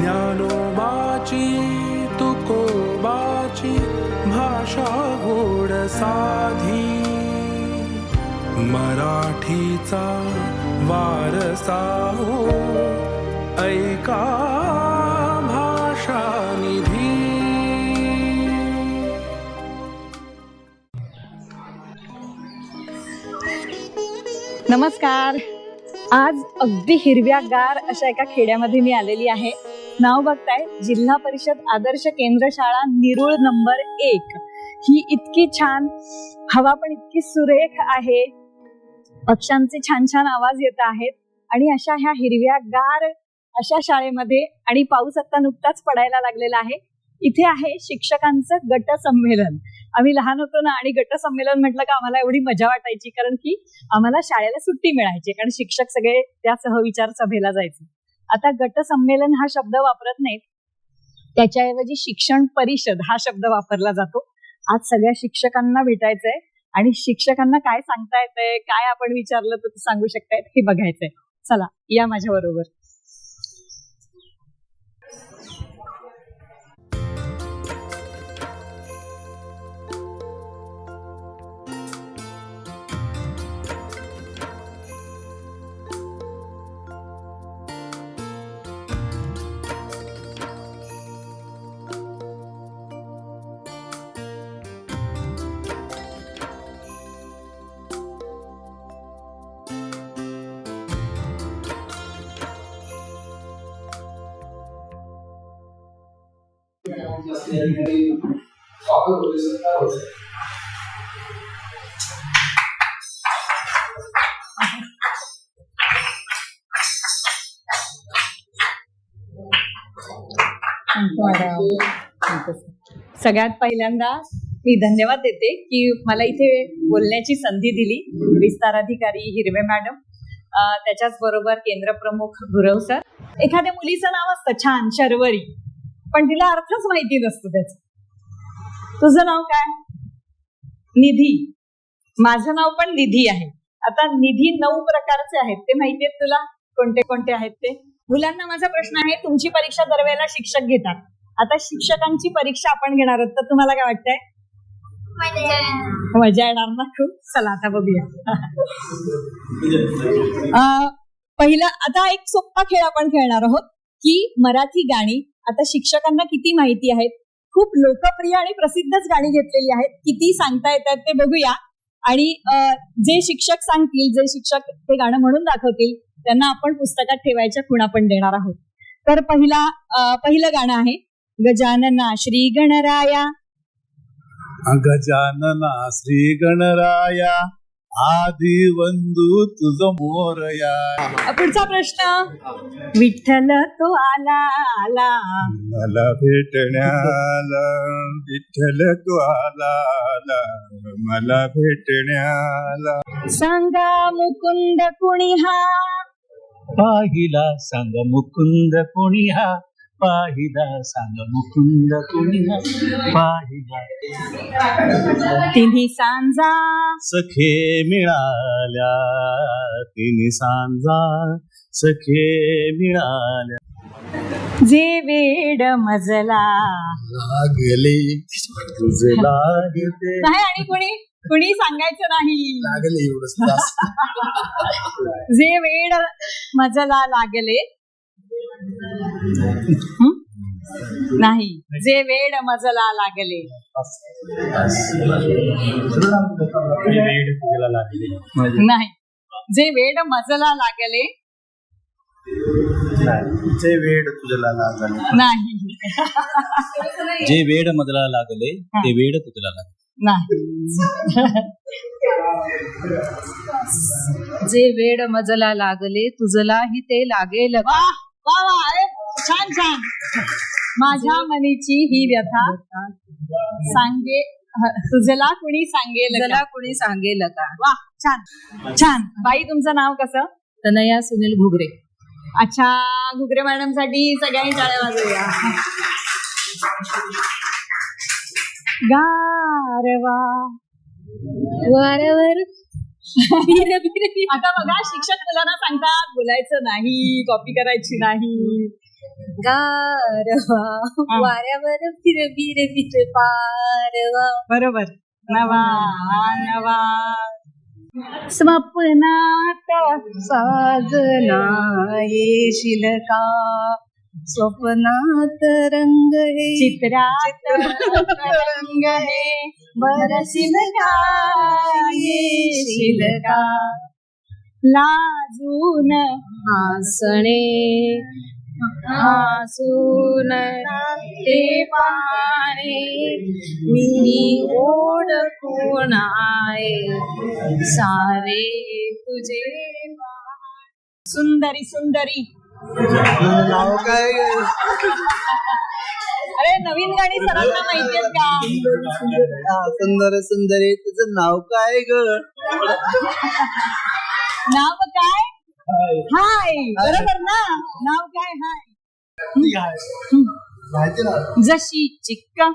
ज्ञानोबाची तुकोबाची भाषा गोड साधी, मराठीचा वारसा हो ऐका भाषा निधी. नमस्कार. आज अगदी हिरव्यागार अशा एका खेड्यामध्ये मी आलेली आहे. नाव बघताय जिल्हा परिषद आदर्श केंद्र शाळा निरुळ नंबर 1. ही इतकी छान, हवा पण इतकी सुरेख आहे, पक्ष्यांचे छान छान आवाज येत आहेत आणि अशा ह्या हिरव्यागार अशा शाळेमध्ये, आणि पाऊस आता नुकताच पडायला लागलेला आहे, इथे आहे शिक्षकांचं गट संमेलन. आम्ही लहान होतो ना, आणि गट संमेलन म्हटलं का आम्हाला एवढी मजा वाटायची, कारण की आम्हाला शाळेला सुट्टी मिळायची, कारण शिक्षक सगळे त्या सहविचार सभेला जायचे. आता गट संमेलन हा शब्द वापरत नाहीत, त्याच्याऐवजी शिक्षण परिषद हा शब्द वापरला जातो. आज सगळ्या शिक्षकांना भेटायचंय आणि शिक्षकांना काय सांगता येतंय, काय आपण विचारलं तर सांगू शकतायत हे बघायचंय. चला या माझ्या बरोबर. सगळ्यात पहिल्यांदा मी धन्यवाद देते की मला इथे बोलण्याची संधी दिली. विस्ताराधिकारी हिरवे मॅडम, त्याच्याच बरोबर केंद्र प्रमुख गुरव सर. एखाद्या मुलीचं नाव असतं छान शर्वरी, पण तिला अर्थच माहिती नसतो त्याचा. तुझं नाव काय? निधी. माझं नाव पण निधी आहे. आता निधी 9 प्रकारचे आहेत, ते माहिती आहेत तुला कोणते कोणते आहेत ते? मुलांना माझा प्रश्न आहे, तुमची परीक्षा दरवेळेला शिक्षक घेतात, आता शिक्षकांची परीक्षा आपण घेणार आहोत, तर तुम्हाला काय वाटतंय? मजा येणार ना खूप. चला आता बघूया. पहिला आता एक सोपा खेळ आपण खेळणार आहोत की मराठी गाणी. आता शिक्षकांना किती माहिती आहेत, खूप लोकप्रिय आणि प्रसिद्धच गाणी घेतलेली आहेत, किती सांगता येतात ते बघूया. आणि जे शिक्षक सांगतील, जे शिक्षक ते गाणं म्हणून दाखवतील, त्यांना आपण पुस्तकात ठेवायच्या खुणा पण देणार आहोत. तर पहिलं गाणं आहे गजानना श्री गणराया. गजानना श्री गणराया आदि वंदू तुझ मोरया. पुढचा प्रश्न, विठ्ठल तो आला आला मला भेटण्याला, विठ्ठल तू आला आला मला भेटण्याला. सांगा मुकुंद कुणी हा, पाहिला सांग मुकुंद कोणी हा, पाहिला सांग मुकुंद कोणी हा, पाहिला. तिन्ही सांजा सखे मिळाल्या, तिन्ही सांजा सखे मिळाल्या. जे वेड मजला लागले तुझे लागते. नाही, आणि कुणी सांगायचं नाही. लागले एवढंच. जे वेड मजला लागले नाही, जे वेड मजला लागले. नाही, जे वेड मजला लागले. जे वेड तुझला लागले नाही. जे वेड मजला लागले ते वेड तुझला लागले. नाही. जे वेड मजला लागले तुझलाही ते लागेल. वा वा वा, छान छान. माझ्या मनीची ही व्यथा सांगे तुझला कुणी सांगेल, तुझला कुणी सांगेल का. वा, छान छान. बाई, तुमचं नाव कसं? तनया सुनील घुगरे. अच्छा, घुगरे मॅडम साठी सगळ्यांनी टाळ्या वाजवूया. गारवा वारंवार आता बघा, शिक्षक मुलांना सांगतात बोलायचं नाही, कॉपी करायची नाही, गारवा वाऱ्यावर फिर पारवा. बरोबर. नवा नवा स्वप्नात साजना येशील का स्वप्नात रंग हे चित्रात रंग हे बरसील का येशील का लाजून हसणे हसून ते पाणे मी ओळखून आहे सारे तुझे. सुंदरी सुंदरी. नाव काय ग? अरे नवीन गाणी सरांना माहितीये का? सुंदर सुंदरी तुझं नाव काय ग? नाव काय? हाय. बरोबर ना? नाव काय? हाय. माहिती ना? जशी चिक्का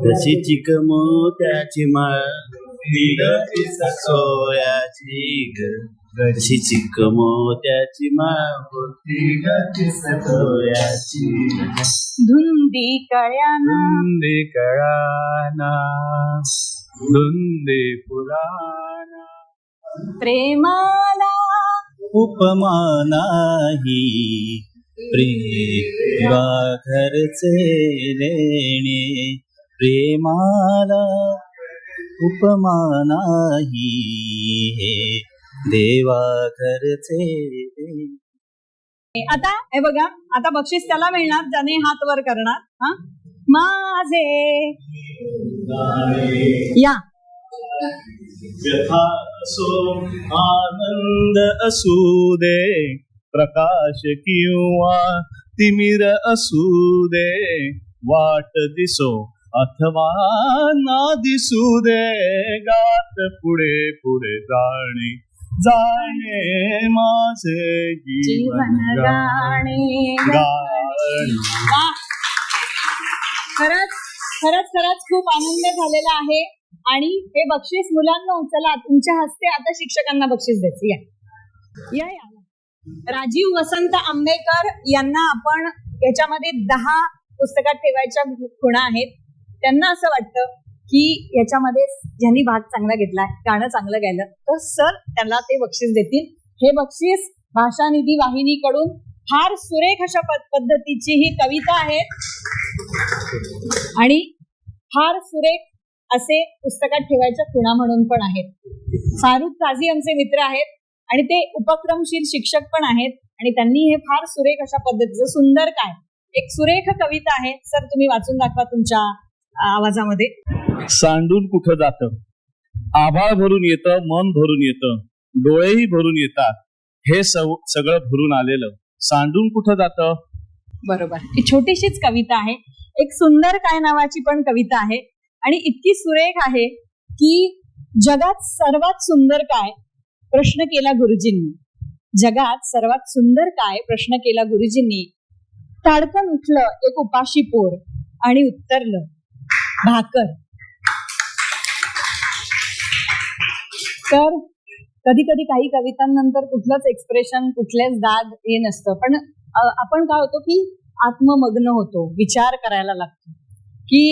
जशी चिक मोत्याची माळ ती ग तीच सोयाची ग. जशी चिक मोत्याची माळ ती ग तीच सोयाची. धुंदी कळ्याना धुंदी कळाना धुंदी पुराना प्रेमाला उपमा नाही प्रेमा घरचे लेणे प्रेमाला उपमा नाही हे देवा घरचे लेणे. आता हे बघा, आता बक्षीस त्याला मिळणार ज्याने हात वर करणार. हा माझे या व्यथा असो आनंद असू दे प्रकाश किंवा तिमिर असू दे वाट दिसो अथवा ना दिसू दे गात पुढे पुढे जाणे जाणे माझे जीवन गाणे गाणे. वा. खरंच खरंच खरंच खूप आनंद झालेला आहे. आणि हे बक्षीस मुलांना चला तुमच्या हस्ते आता शिक्षकांना बक्षीस द्यायचं. या या या. राजीव वसंत आंबेकर यांना आपण याच्यामध्ये 10 पुस्तकात ठेवायच्या खुणा आहेत. त्यांना असं वाटतं की याच्यामध्ये ज्यांनी भाग चांगला घेतलाय, गाणं चांगलं गायलं, तर सर त्यांना ते बक्षीस देतील. हे बक्षीस भाषानिधी वाहिनीकडून फार सुरेख अशा पद्धतीची ही कविता आहे आणि फार सुरेख असे पुस्तकात ठेवायच्या खुणा म्हणून पण आहेत. फारुख काझी आमचे मित्र आहेत आणि ते उपक्रमशील शिक्षक पण आहेत आणि त्यांनी हे फार सुरेख अशा पद्धतीचं सुंदर काय एक सुरेख कविता आहे. सर तुम्ही वाचून दाखवा तुमच्या आवाजामध्ये. सांडून कुठं जातं, आभाळ भरून येतं, मन भरून येतं, डोळेही भरून येतात, हे सगळं भरून आलेलं सांडून कुठं जातं. बरोबर. ही छोटीशीच कविता आहे. एक सुंदर काय नावाची पण कविता आहे आणि इतकी सुरेख आहे की जगात सर्वात सुंदर काय प्रश्न केला गुरुजींनी. जगात सर्वात सुंदर काय प्रश्न केला गुरुजींनी. ताडकन उठलं एक उपाशी पोर आणि उत्तरलं भाकर. तर कधी कधी काही कवितांनंतर कुठलंच एक्सप्रेशन कुठलेच दाद हे नसतं, पण आपण काय होतो की आत्ममग्न होतो, विचार करायला लागतो की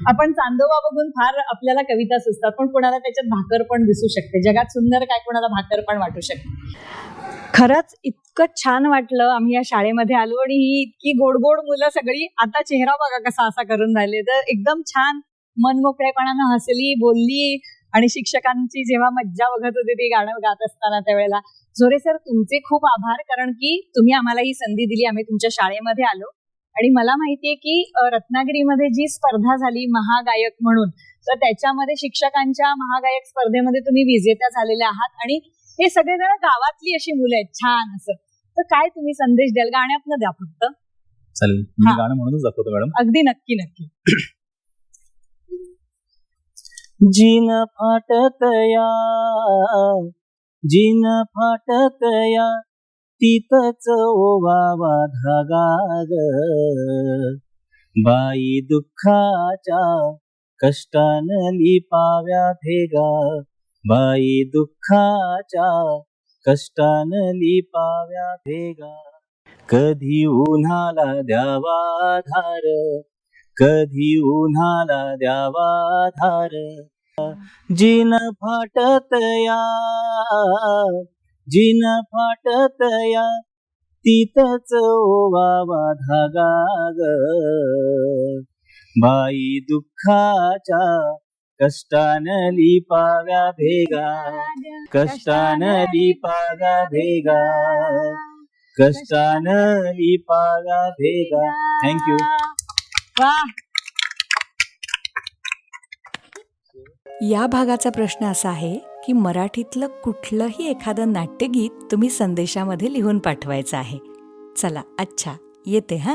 आपण चांदोबा बघून फार आपल्याला कविता सुचतात, पण कोणाला त्याच्यात भाकर पण दिसू शकते. जगात सुंदर काय कोणाला भाकर पण वाटू शकते. खरंच इतकं छान वाटलं. आम्ही या शाळेमध्ये आलो आणि ही इतकी गोड गोड मुलं सगळी आता चेहरा बघा कसा असा करून राहिले. तर एकदम छान मनमोकळेपणानं हसली, बोलली आणि शिक्षकांची जेव्हा मज्जा बघत होती ती गाणं गात असताना त्यावेळेला. जोरे सर तुमचे खूप आभार, कारण की तुम्ही आम्हाला ही संधी दिली. आम्ही तुमच्या शाळेमध्ये आलो आणि मला माहितीये की रत्नागिरीमध्ये जी स्पर्धा झाली महागायक म्हणून, तर त्याच्यामध्ये शिक्षकांच्या महागायक स्पर्धेमध्ये तुम्ही विजेत्या झालेल्या आहात आणि हे सगळेजण गावातली अशी मुलं आहेत. छान असं. तर काय तुम्ही संदेश द्याल? गाण्यातनं द्या फक्त. चालेल, मी गाणं म्हणूनच दाखवतो मॅडम. अगदी नक्की नक्की. जिन फाटतया जिन फाटतया तितच ओवावा धागा ग. बाई दुःखाच्या कष्टानं लिपाव्या भेगा. बाई दुःखाच्या कष्टानं लिपाव्या भेगा. कधी उन्हाला द्यावा धार, कधी उन्हाला द्यावा धार. जिन फाटत या, जिन फाटत या, तिथंच ओवावा धागा ग. बाई दुःखाच्या कष्टान लिपाव्या भेगा, कष्टान लिपाव्या भेगा, कष्टान लिपाव्या भेगा. थँक्यू. या भागाचा प्रश्न असा आहे की मराठीतलं कुठलंही एखादं नाट्यगीत तुम्ही संदेशामध्ये लिहून पाठवायचं आहे. चला अच्छा येते हां.